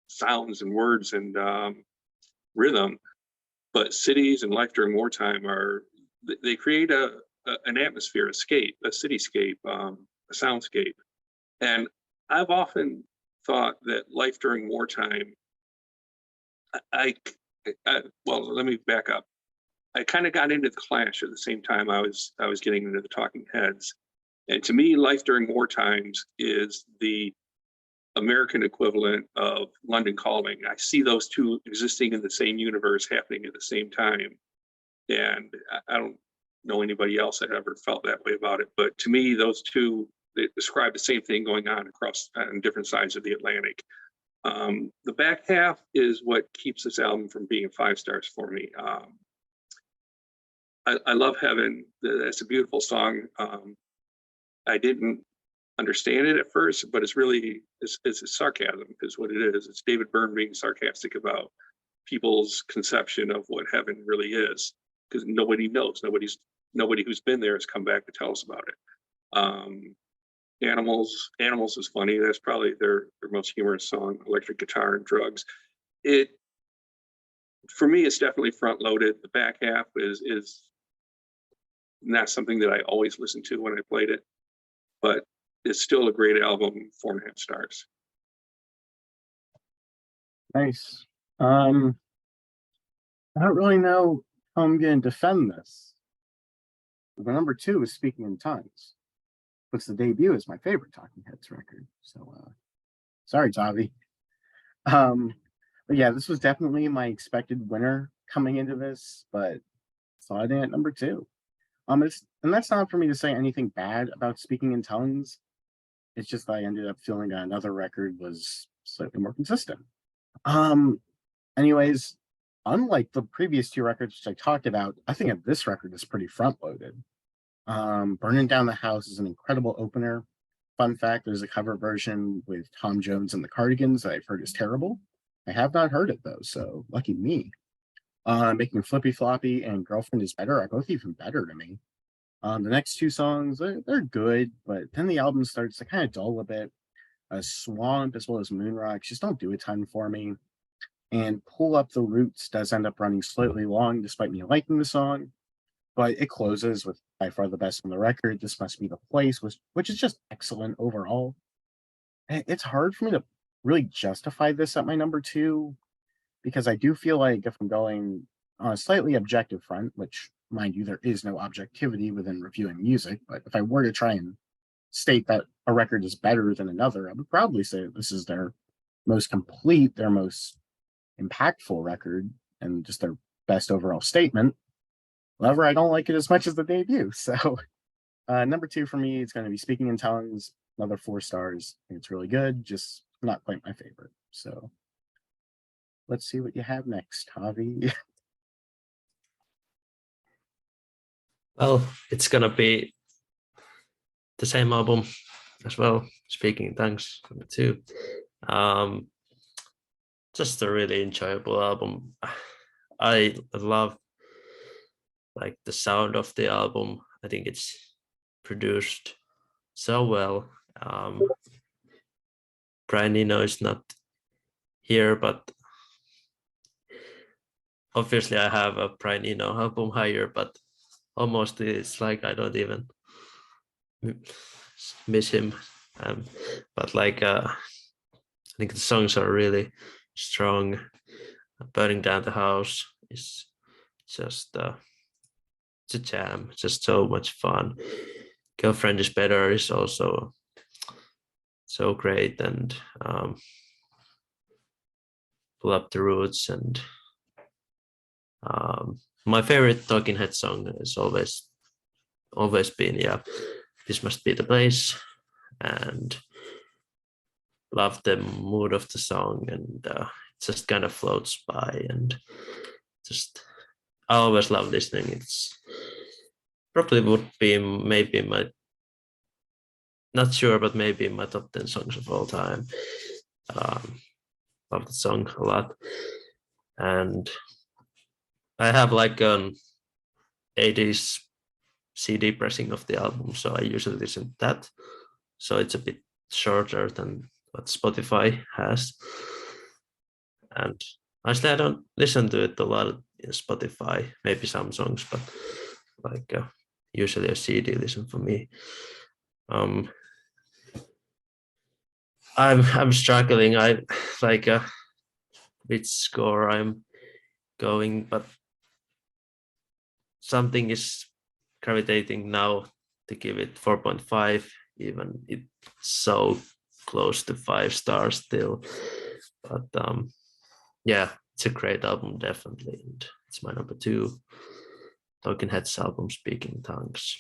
sounds and words and rhythm. But Cities and Life During Wartime they create an atmosphere, a cityscape, a soundscape. And I've often thought that Life During Wartime, well, let me back up. I kind of got into the Clash at the same time I was getting into the Talking Heads. And to me, Life During Wartimes is the American equivalent of London Calling. I see those two existing in the same universe happening at the same time. And I don't know anybody else that ever felt that way about it. But to me, those two, they describe the same thing going on across on different sides of the Atlantic. The back half is what keeps this album from being 5 stars for me. I love Heaven. It's a beautiful song. I didn't understand it at first, but it's a sarcasm is what it is. It's David Byrne being sarcastic about people's conception of what heaven really is, because nobody knows. Nobody who's been there has come back to tell us about it. Animals is funny. That's probably their most humorous song. Electric Guitar and Drugs. For me, it's definitely front loaded. The back half is not something that I always listen to when I played it, but it's still a great album. 4.5 stars. Nice. I don't really know how I'm going to defend this. The number 2 is Speaking in Tongues, which the debut is my favorite Talking Heads record. So, sorry, Tavi. But yeah, this was definitely my expected winner coming into this, but sliding at number 2. And that's not for me to say anything bad about Speaking in Tongues. It's just that I ended up feeling that another record was slightly more consistent. Anyways, unlike the previous 2 records which I talked about, I think this record is pretty front-loaded. Burning Down the House is an incredible opener. Fun fact, there's a cover version with Tom Jones and the Cardigans that I've heard is terrible. I have not heard it though, so lucky me. Making Flippy Floppy and Girlfriend is Better are both even better to me. The next 2 songs, they're good, but then the album starts to kind of dull a bit. Swamp as well as Moonrock just don't do a ton for me. And Pull Up the Roots does end up running slightly long despite me liking the song, but it closes with by far the best on the record, This Must Be the Place, which is just excellent overall. It's hard for me to really justify this at my number 2, because I do feel like if I'm going on a slightly objective front, which, mind you, there is no objectivity within reviewing music, but if I were to try and state that a record is better than another, I would probably say that this is their most complete, their most impactful record, and just their best overall statement. However, I don't like it as much as the debut. So number 2 for me is going to be Speaking in Tongues, another 4 stars. I think it's really good, just not quite my favorite. So let's see what you have next, Javi. Well, it's gonna be the same album as well. Speaking in Tongues, number 2. Just a really enjoyable album. I love like the sound of the album. I think it's produced so well. Brian Eno is not here, but obviously I have a Brian Eno album higher, but almost it's like I don't even miss him. But like I think the songs are really strong. Burning Down the House is just it's a jam, just so much fun. Girlfriend is Better is also so great, and Pull Up the Roots, and my favorite Talking Head song has always been This Must Be the Place, and love the mood of the song, and it just kind of floats by, and just I always love listening. It's probably would be maybe my, not sure, but maybe my top 10 songs of all time. Love the song a lot, and I have like an 80s CD pressing of the album, so I usually listen to that. So it's a bit shorter than what Spotify has, and honestly, I don't listen to it a lot in Spotify. Maybe some songs, but like usually a CD listen for me. I'm struggling. I like which score I'm going, but something is gravitating now to give it 4.5, even it's so close to 5 stars still. But yeah, it's a great album, definitely, and it's my number 2 Talking Heads album, Speaking Tongues.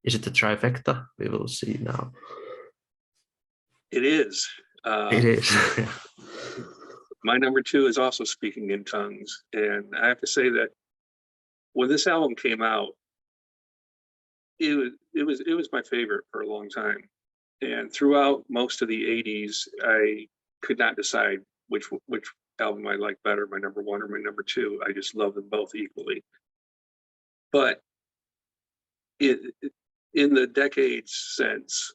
Is it a trifecta? We will see now. It is. It is. My number 2 is also Speaking in Tongues, and I have to say that when this album came out, it was my favorite for a long time. And throughout most of the 80s, I could not decide which album I liked better, my number 1 or my number 2. I just love them both equally. But in the decades since,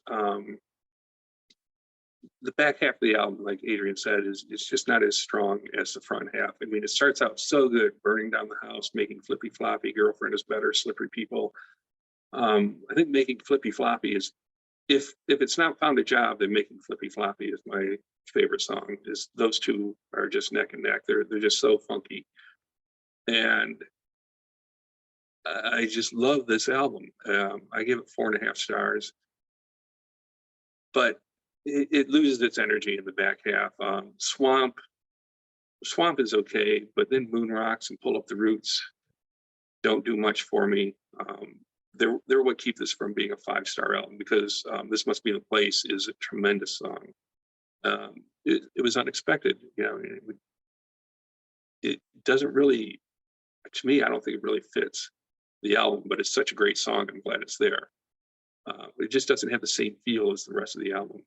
the back half of the album, like Adrian said, is just not as strong as the front half. I mean, it starts out so good, Burning Down the House, Making Flippy Floppy, Girlfriend is Better, Slippery People. I think Making Flippy Floppy is, if it's not Found a Job, then Making Flippy Floppy is my favorite song. Is those two are just neck and neck. They're just so funky, and I just love this album. I give it 4.5 stars, but it loses its energy in the back half. Swamp is okay, but then Moon Rocks and Pull Up the Roots don't do much for me. They're what keep this from being a 5-star album, because This Must Be the Place is a tremendous song. It was unexpected, you know. It doesn't really, to me, I don't think it really fits the album, but it's such a great song. I'm glad it's there. It just doesn't have the same feel as the rest of the album,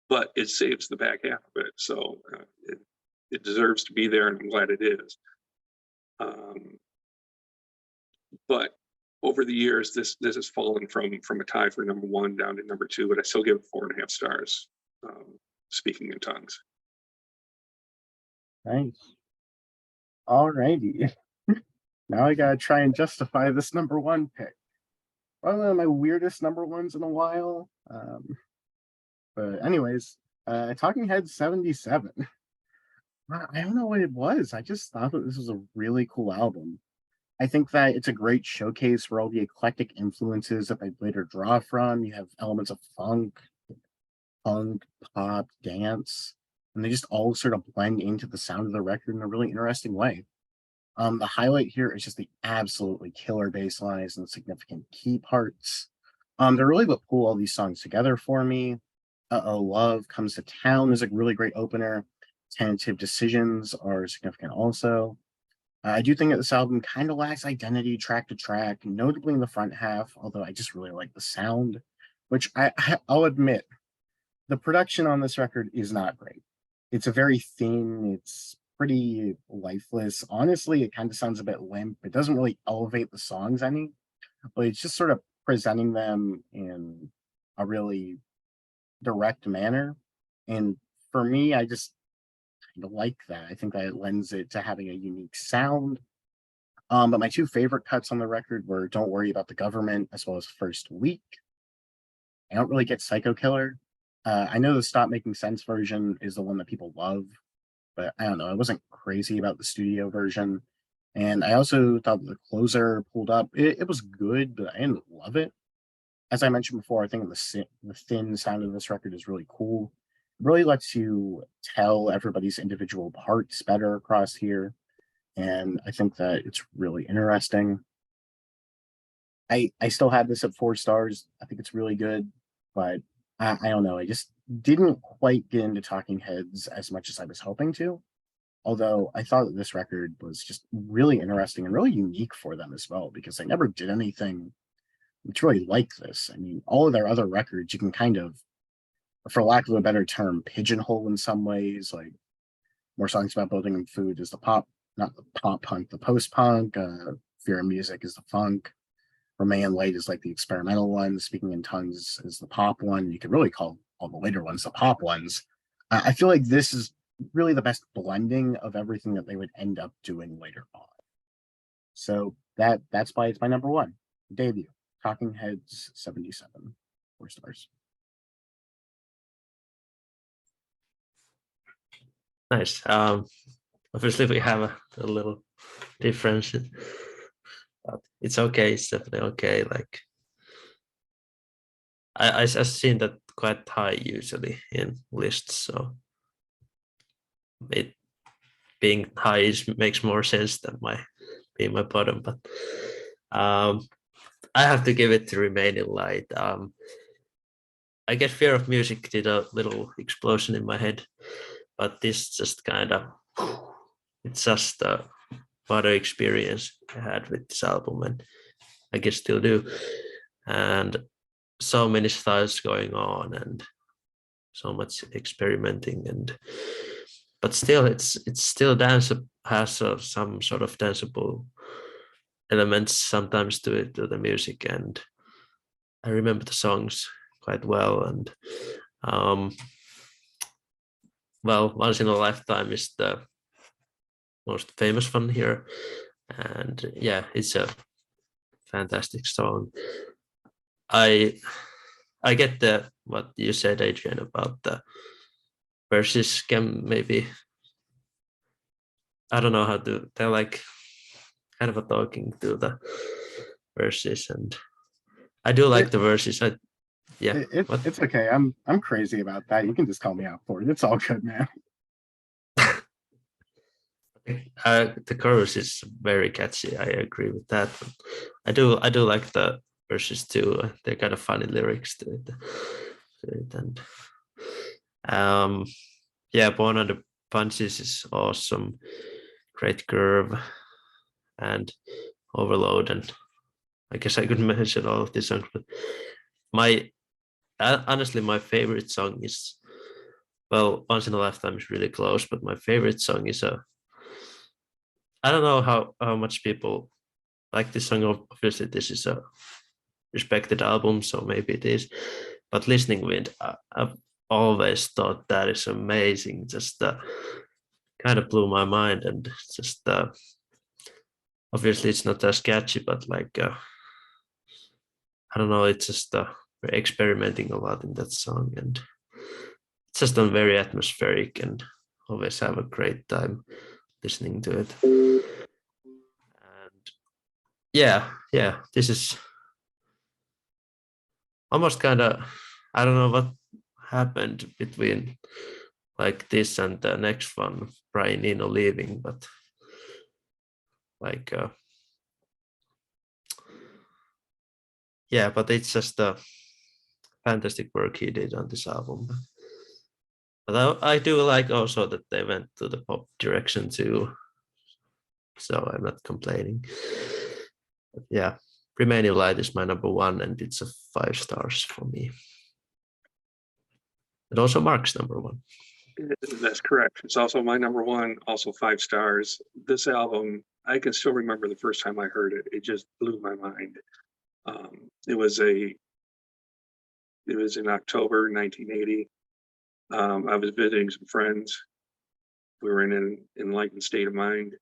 but it saves the back half of it, so it deserves to be there, and I'm glad it is. But over the years, this has fallen from a tie for number 1 down to number 2, but I still give it 4.5 stars. Speaking in Tongues. Nice. All righty. Now I gotta try and justify this number 1 pick. Probably one of my weirdest number 1s in a while. But anyways, Talking Heads 77. I don't know what it was. I just thought that this was a really cool album. I think that it's a great showcase for all the eclectic influences that they later draw from. You have elements of funk, punk, pop, dance, and they just all sort of blend into the sound of the record in a really interesting way. The highlight here is just the absolutely killer bass lines and significant key parts. They're really what pull all these songs together for me. Uh-Oh, Love Comes to Town is a really great opener. Tentative Decisions are significant also. I do think that this album kind of lacks identity track to track, notably in the front half, although I just really like the sound, which I'll admit, the production on this record is not great. It's a very thin, it's pretty lifeless. Honestly, it kind of sounds a bit limp. It doesn't really elevate the songs any, but it's just sort of presenting them in a really direct manner. And for me, I like that. I think that it lends it to having a unique sound. But my two favorite cuts on the record were "Don't Worry About the Government" as well as "First Week." I don't really get "Psycho Killer." I know the "Stop Making Sense" version is the one that people love, but I don't know. I wasn't crazy about the studio version. And I also thought the closer pulled up. It was good, but I didn't love it. As I mentioned before, I think the thin sound of this record is really cool. It really lets you tell everybody's individual parts better across here. And I think that it's really interesting. I still have this at 4 stars. I think it's really good, but I don't know. I just didn't quite get into Talking Heads as much as I was hoping to. Although I thought that this record was just really interesting and really unique for them as well, because they never did anything that's really like this. I mean, all of their other records, you can kind of, for lack of a better term, pigeonhole in some ways. Like More Songs About Building and Food is the pop, not the pop punk, the post punk. Fear and Music is the funk. Remain Late is like the experimental one. Speaking in Tongues is the pop one. You could really call all the later ones the pop ones. I feel like this is really the best blending of everything that they would end up doing later on. So that's why it's my number one debut. Talking Heads 77, 4 stars. Nice. Obviously we have a little difference, but it's okay. It's definitely okay. Like I've seen that quite high usually in lists, so it being high makes more sense than being my bottom. But I have to give it to Remaining Light. I guess Fear of Music did a little explosion in my head, but this just kind of, it's just a what an experience I had with this album, and I guess still do. And so many styles going on, and so much experimenting, but still, it's still dance has some sort of danceable elements sometimes to the music, and I remember the songs quite well. And well, Once in a Lifetime is the most famous one here, and yeah, it's a fantastic song. I get the what you said, Adrian, about the verses can maybe, I don't know how to, they're like kind of a talking to the verses, and I do like the verses. Yeah, It's okay. I'm crazy about that. You can just call me out for it. It's all good, man. The chorus is very catchy. I agree with that. I do like the verses too. They're kind of funny lyrics to it. And yeah, Born on the Punches is awesome. Great Curve and Overload, and I guess I could mention all of these songs, but honestly my favorite song is, well, Once in a Lifetime is really close, but my favorite song is I don't know how much people like this song. Obviously this is a respected album, so maybe it is, but Listening Wind, I've always thought that is amazing. Just kind of blew my mind, and just obviously it's not as catchy, but like I don't know, it's just we're experimenting a lot in that song, and it's just very atmospheric, and always have a great time listening to it. And yeah, this is almost kind of, I don't know what happened between like this and the next one, Brian Eno leaving, but like yeah, but it's just a fantastic work he did on this album. But I do like also that they went to the pop direction too, so I'm not complaining. But yeah, Remaining Light is my number one, and it's a 5 stars for me. It also Mark's number one. That's correct. It's also my number one, also 5 stars. This album, I can still remember the first time I heard it. It just blew my mind. It was in October 1980. I was visiting some friends. We were in an enlightened state of mind.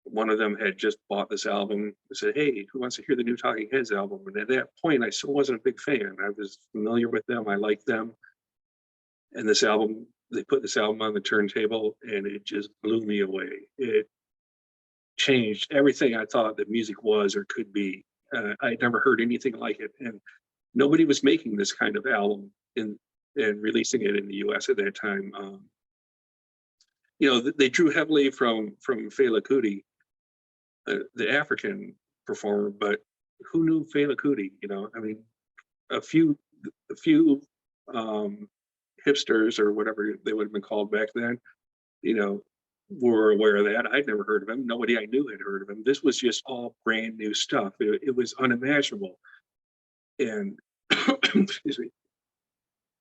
one of them had just bought this album. I said, "Hey, who wants to hear the new Talking Heads album?" And at that point, I still wasn't a big fan. I was familiar with them. I liked them. And this album, they put this album on the turntable, and it just blew me away. It changed everything I thought that music was or could be. I'd never heard anything like it, and nobody was making this kind of album and releasing it in the U.S. at that time. They drew heavily from Fela Kuti, the African performer, but who knew Fela Kuti? I mean, a few hipsters or whatever they would have been called back then, were aware of that. I'd never heard of him. Nobody I knew had heard of him. This was just all brand new stuff. It was unimaginable. And excuse me.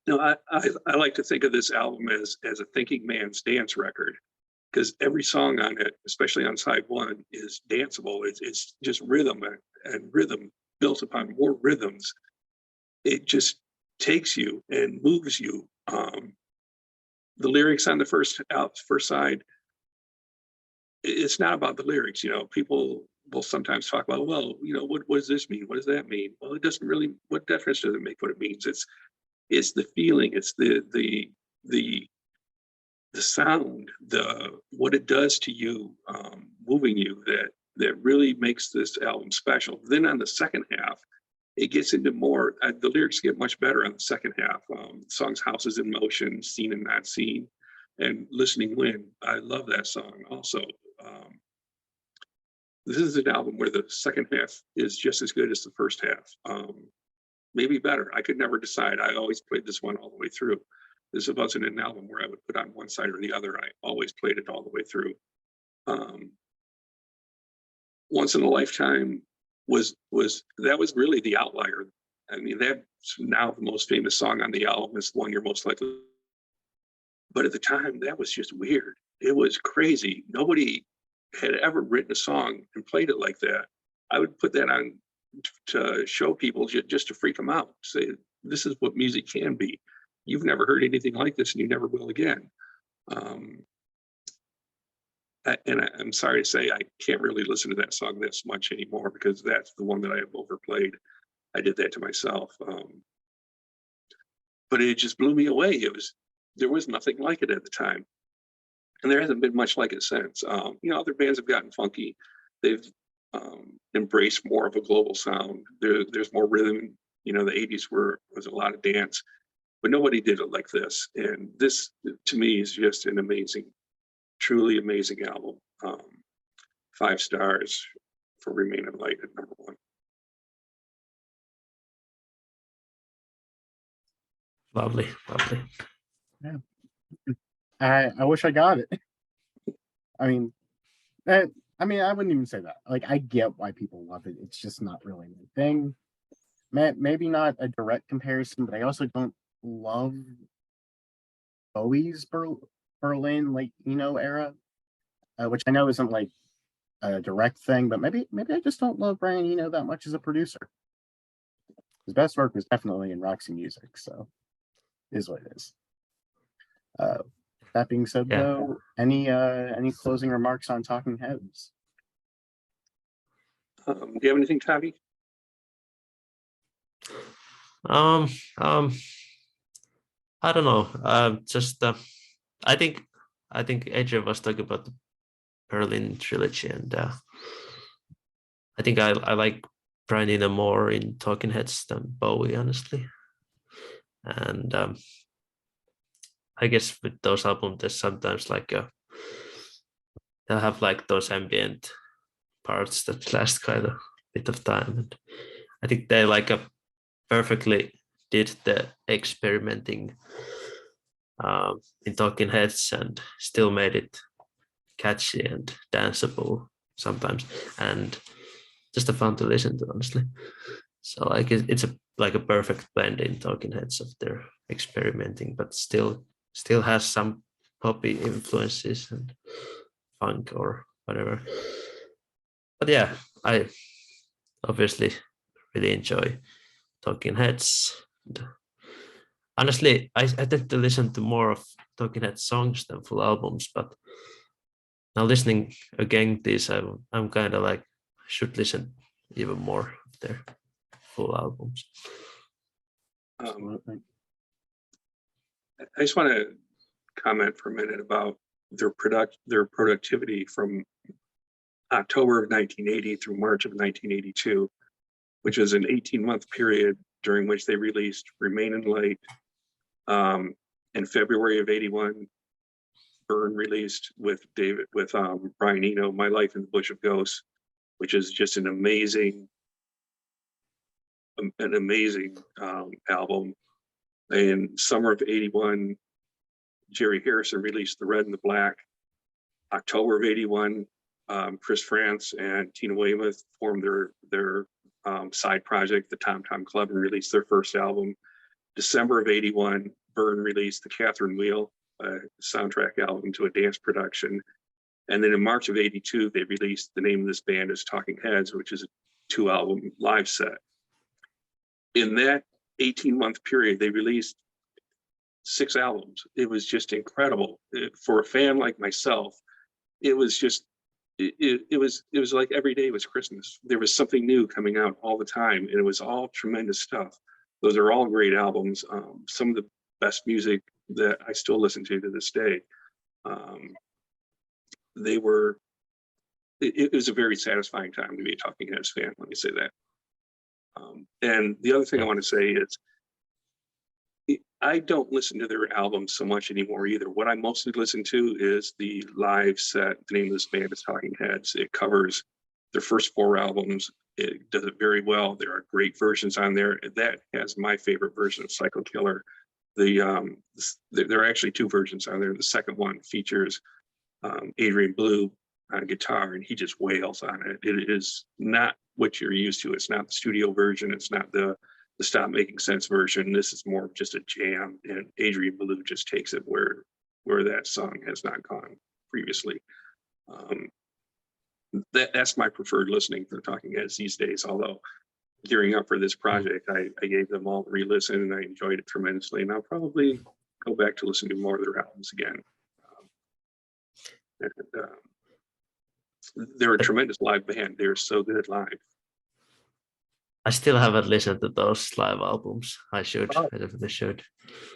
I like to think of this album as a thinking man's dance record, because every song on it, especially on side one, is danceable. It's just rhythm and rhythm built upon more rhythms. It just takes you and moves you. The lyrics on the first side, it's not about the lyrics. People will sometimes talk about, well, what does this mean? What does that mean? Well, it doesn't really. What difference does it make what it means? It's the feeling. It's the sound, what it does to you, moving you, that really makes this album special. Then on the second half, it gets into more. The lyrics get much better on the second half. Songs "Houses in Motion," "Seen and Not Seen," and "Listening Wind." I love that song also. This is an album where the second half is just as good as the first half, maybe better. I could never decide. I always played this one all the way through. This wasn't an album where I would put on one side or the other. I always played it all the way through. Once in a Lifetime was really the outlier. I mean, that's now the most famous song on the album. Is the one you're most likely. But at the time, that was just weird. It was crazy. Nobody had ever written a song and played it like that. I would put that on to show people, just to freak them out. Say, this is what music can be. You've never heard anything like this, and you never will again. I'm sorry to say, I can't really listen to that song this much anymore, because that's the one that I have overplayed. I did that to myself. But it just blew me away. There was nothing like it at the time. And there hasn't been much like it since. Other bands have gotten funky. They've embraced more of a global sound. There's more rhythm. The 80s was a lot of dance, but nobody did it like this. And this, to me, is just an amazing, truly amazing album. 5 stars for Remain in Light at number 1. Lovely. Yeah. I wish I got it. I mean, I wouldn't even say that. Like, I get why people love it. It's just not really my thing. Maybe not a direct comparison, but I also don't love Bowie's Berlin late era, which I know isn't like a direct thing, but maybe I just don't love Brian Eno that much as a producer. His best work was definitely in Roxy Music, so it is what it is. That being said, though, any closing remarks on Talking Heads? Do you have anything, Tavi? I don't know. I think AJ was talking about the Berlin trilogy, and I think I like Brian Eno more in Talking Heads than Bowie, honestly. And I guess with those albums, there's sometimes they'll have like those ambient parts that last quite a bit of time, and I think they perfectly did the experimenting in Talking Heads and still made it catchy and danceable sometimes, and just a fun to listen to, honestly. So it's a perfect blend in Talking Heads of their experimenting, but still has some poppy influences and funk or whatever. But yeah, I obviously really enjoy Talking Heads. And honestly, I tend to listen to more of Talking Heads songs than full albums, but now listening again this, I'm kind of like should listen even more of their full albums. Absolutely. I just want to comment for a minute about their productivity from October of 1980 through March of 1982, which is an 18-month period during which they released Remain in Light. In February of 81, Burn released with Brian Eno, My Life in the Bush of Ghosts, which is just an amazing album. In summer of 81, Jerry Harrison released The Red and the Black. October of 81, Chris France and Tina Weymouth formed their side project, the Tom Tom Club, and released their first album. December of 81, Burn released the Catherine Wheel, soundtrack album to a dance production. And then in March of 82, they released the name of this band is Talking Heads, which is a 2-album live set. In that 18-month period, they released 6 albums. It was just incredible. For a fan like myself, it was just, it was like every day was Christmas. There was something new coming out all the time, and it was all tremendous stuff. Those are all great albums. Some of the best music that I still listen to this day. It was a very satisfying time to be a Talking Heads fan, let me say that. And the other thing I want to say is, I don't listen to their albums so much anymore either. What I mostly listen to is the live set. The name of this band is Talking Heads. It covers their first 4 albums. It does it very well. There are great versions on there. That has my favorite version of Psycho Killer. There are actually 2 versions on there. The second one features Adrian Blue on guitar, and he just wails on it. It is not what you're used to. It's not the studio version. It's not the Stop Making Sense version. This is more of just a jam, and Adrian Belew just takes it where that song has not gone previously. That's my preferred listening for Talking Heads these days. Although gearing up for this project, I gave them all a re-listen, and I enjoyed it tremendously. And I'll probably go back to listen to more of their albums again. They're a tremendous live band. They're so good live. I still haven't listened to those live albums. I should. Oh. I definitely should.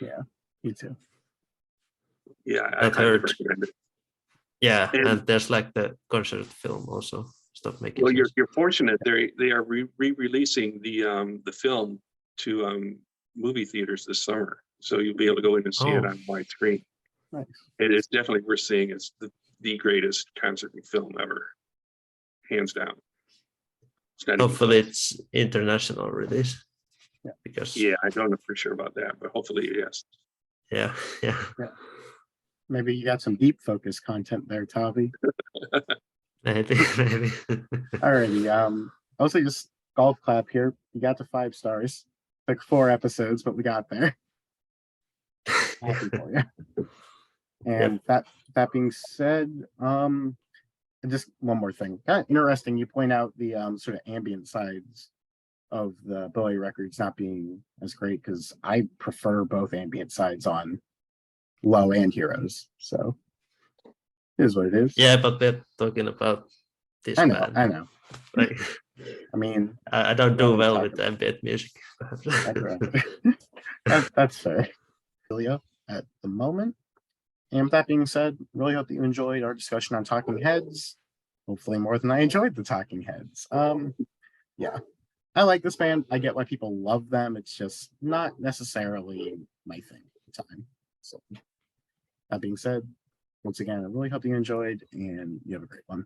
Yeah, me too. Yeah, I've heard. recommend it. Yeah, And- and there's like the concert film also. Stop Making Well, Sense. you're fortunate. They are re-releasing the film to movie theaters this summer, so you'll be able to go in and see it on widescreen. Nice. It is definitely worth seeing. It's the greatest concert film ever, hands down. It's not even Hopefully, close. it's international release. Yeah. Because Yeah, I don't know for sure about that, but hopefully, yes. yeah. Maybe you got some deep focus content there, Tavi. Maybe. Alrighty. Also just golf clap here. You got to 5 stars. Took 4 episodes, but we got there. Happy for you. And that being said, just one more thing. Kind of interesting. You point out the sort of ambient sides of the Bowie records not being as great, because I prefer both ambient sides on Low and Heroes. So it is what it is. Yeah, but we're talking about this I know. band. I know. Like, I mean, I don't do Well, well with ambient music. that's fair. Julio, at the moment. And with that being said, really hope that you enjoyed our discussion on Talking Heads. Hopefully more than I enjoyed the Talking Heads. Yeah, I like this band. I get why people love them. It's just not necessarily my thing at the time. So that being said, once again, I really hope you enjoyed, and you have a great one.